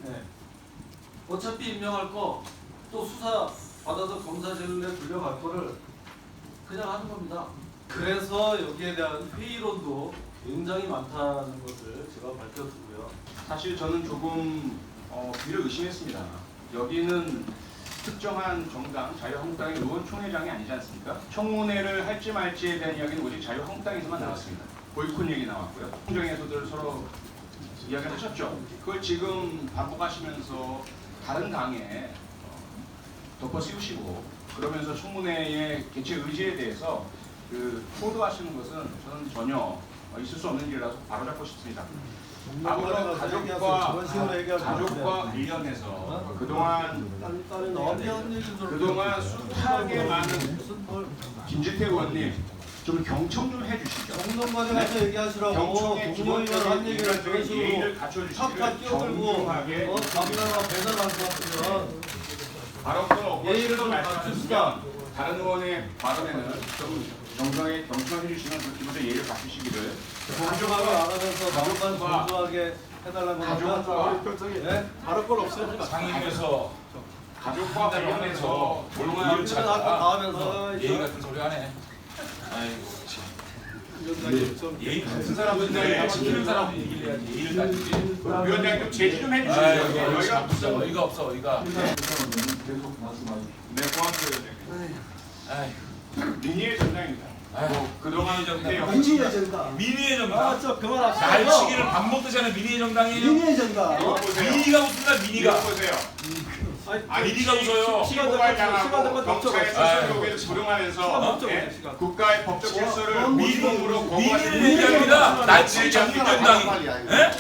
네. 어차피 임명할 거 또 수사 받아서 검사실에 불려갈 거를 그냥 하는 겁니다. 그래서 여기에 대한 회의론도 굉장히 많다는 것을 제가 밝혀두고요. 사실 저는 조금 미를 의심했습니다. 여기는 특정한 정당, 자유한국당의 의원총회장이 아니지 않습니까? 청문회를 할지 말지에 대한 이야기는 오직 자유한국당에서만 나왔습니다. 보이콧 얘기 나왔고요. 총정에서들 서로 이야기를 하셨죠. 그걸 지금 반복하시면서 다른 당에 덮어 씌우시고 그러면서 청문회의 개최 의지에 대해서 포도하시는 것은 저는 전혀 있을 수 없는 일이라서 바로잡고 싶습니다. 아무런 가족과 관련해서 그동안 숱하게 많은 김진태 의원님 좀 경청 좀 해주시죠. 공동과제 가서 얘기하시라고 경청의 동료의원 한 얘기를 그런 기본적인 식으로 예의를 갖춰주시기를 팍팍 끼어들고 정중하게 감사가 배달할 것 같으면 발언권 예의를 좀 말씀하시면 다른 의원의 발언에는 좀 정중하게 경청해 주시면 그 기본적 예의를 갖추시기를 존중하게 안 하면서 나만 존중하게 해달라고 하면 네? 다를 건 없어요. 상임에서 가족과 관련해서 물론 일을 다 하면서 예의 같은 소리 하네. 아이고 참. 예의 같은 사람들, 지키는 사람들 얘기를 해야지. 예의를 따지지. 위원장님 제지 좀 해주시죠. 아이고 여기가 무슨 어이가 없어 어이가. 계속 말씀하시죠. 네, 고맙습니다. 아이고. 민의의 전당입니다. 그동안 민의의 정당. 민의의 정당. 저 그만합시다. 날치기를 밥 먹듯이 하는 민의의 정당이에요. 민의의 정당. 이거 보세요. 민의가 웃습니다. 민의가. 이거 보세요. 민의가 웃어요. 시고발당하고 경찰의 수사욕에 불응하면서 국가의 법적 질서를 모범으로 민의를 얘기합니다. 날치기 정당이.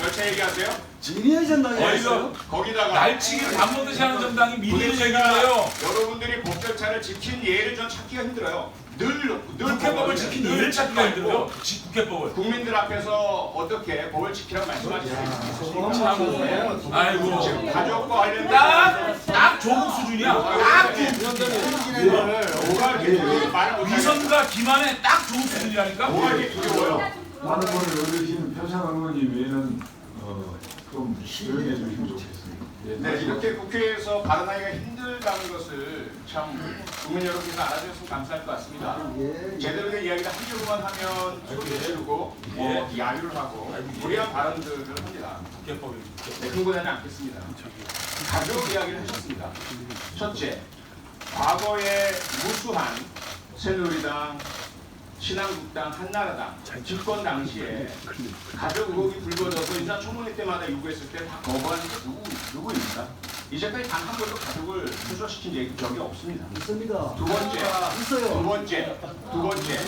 열차 얘기하세요? 민의의 정당이 어이가 있어요? 거기다가 날치기를 밥 먹듯이 하는 정당이 민의를 제가 얘기해요. 여러분들이 법 절차를 지킨 예를 전 찾기가 힘들어요. 늘 국회법을 지킨 예를 찾기가 힘들어요. 국회법을. 국민들 앞에서 어떻게 법을 지키라고 말씀하시죠? 참. 아이고. 지금 가족과 관련된 딱 조국 수준이야. 딱 뭐가 이렇게 말을 못하게 위선과 기만에 딱 조국 수준이라니까. 뭐가 이렇게 두려워요? 많은 분을 얻으신 표창 의원님 외에는 좀 조용히 해주시면 좋겠습니다. 예, 네, 이렇게 국회에서 발언하기가 힘들다는 것을 참 국민 여러분께서 알아주셨으면 감사할 것 같습니다. 제대로 된 이야기를 한 줄로만 하면 소리 지르고 야유를 하고 무리한 발언들을 합니다. 국회법이. 네, 흥분하지 않겠습니다. 가족 이야기를 하셨습니다. 첫째, 과거에 무수한 새누리당, 신한국당, 한나라당 집권 당시에 가족 의혹이 불거져서 인사청문회 때마다 요구했을 때 다 거부하는 게 누구입니까? 이제까지 단 한 번도 가족을 출소시킨 적이 없습니다. 있습니다. 두 번째, 있어요. 두 번째,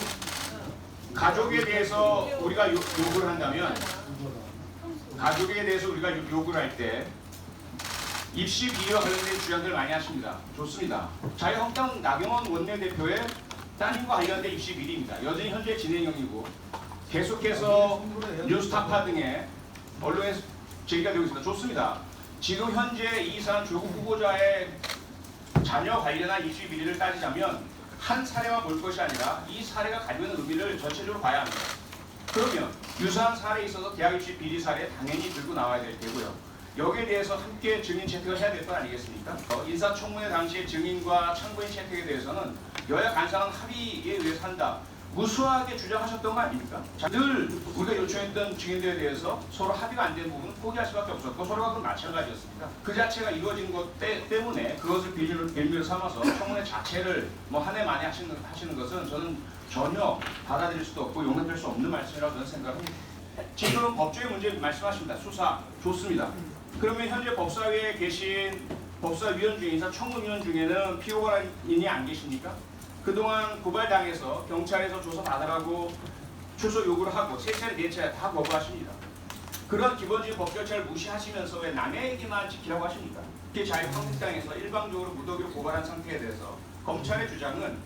가족에 대해서 우리가 요구를 한다면 가족에 대해서 우리가 요구를 할 때 입시 비리와 관련된 주장들 많이 하십니다. 좋습니다. 자유한국당 나경원 원내대표의 따님과 관련된 입시 비리입니다. 여전히 현재 진행형이고 계속해서 뉴스타파 등의 언론에 제기가 되고 있습니다. 좋습니다. 지금 현재 이 사안 조국 후보자의 자녀 관련한 입시 비리를 따지자면 한 사례만 볼 것이 아니라 이 사례가 가지고 있는 의미를 전체적으로 봐야 합니다. 그러면 유사한 사례에 있어서 대학 입시 비리 사례 당연히 들고 나와야 될 테고요. 여기에 대해서 함께 증인 채택을 해야 될 것 아니겠습니까? 인사청문회 당시의 증인과 참고인 채택에 대해서는 여야 간사는 합의에 의해서 한다. 무수하게 주장하셨던 거 아닙니까? 늘 우리가 요청했던 증인들에 대해서 서로 합의가 안 된 부분은 포기할 수밖에 없었고 서로가 그건 마찬가지였습니다. 그 자체가 이루어진 것 때문에 그것을 빌미로 삼아서 청문회 자체를 한 해 만에 하시는 것은 저는 전혀 받아들일 수도 없고 용납할 수 없는 말씀이라고 저는 생각합니다. 지금 법조의 문제 말씀하십니다. 수사 좋습니다. 그러면 현재 법사위에 계신 법사위원 중에 인사청문위원 중에는 피고인이 안 계십니까? 그동안 고발당해서 경찰에서 조사 받으라고 출소 요구를 하고 세 차례 네 차례 다 거부하십니다. 그런 기본적인 법 절차를 무시하시면서 왜 남의 얘기만 지키라고 하십니까? 특히 자유한국당에서 일방적으로 무더기로 고발한 상태에 대해서 검찰의 주장은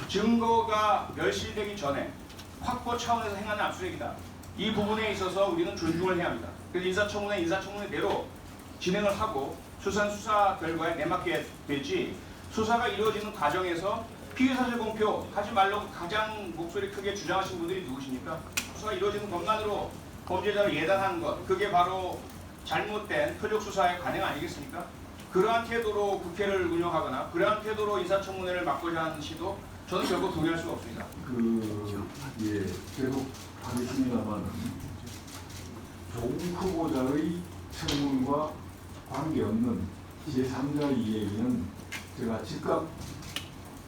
증거가 멸실되기 전에 확보 차원에서 행하는 압수수색이다. 이 부분에 있어서 우리는 존중을 해야 합니다. 그래서 인사청문회대로 진행을 하고 수사 결과에 내맡겨야 되지 수사가 이루어지는 과정에서 피의사실 공표 하지 말라고 가장 목소리 크게 주장하신 분들이 누구십니까? 수사가 이루어지는 것만으로 범죄자를 예단하는 것 그게 바로 잘못된 표적 수사의 관행 아니겠습니까? 그러한 태도로 국회를 운영하거나 그러한 태도로 인사청문회를 막고자 하는 시도 저는 결코 동의할 수가 없습니다. 예, 계속 하겠습니다만 조국 후보자의 청문과 관계없는 제3자 이야기는 제가 즉각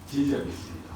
제지하겠습니다.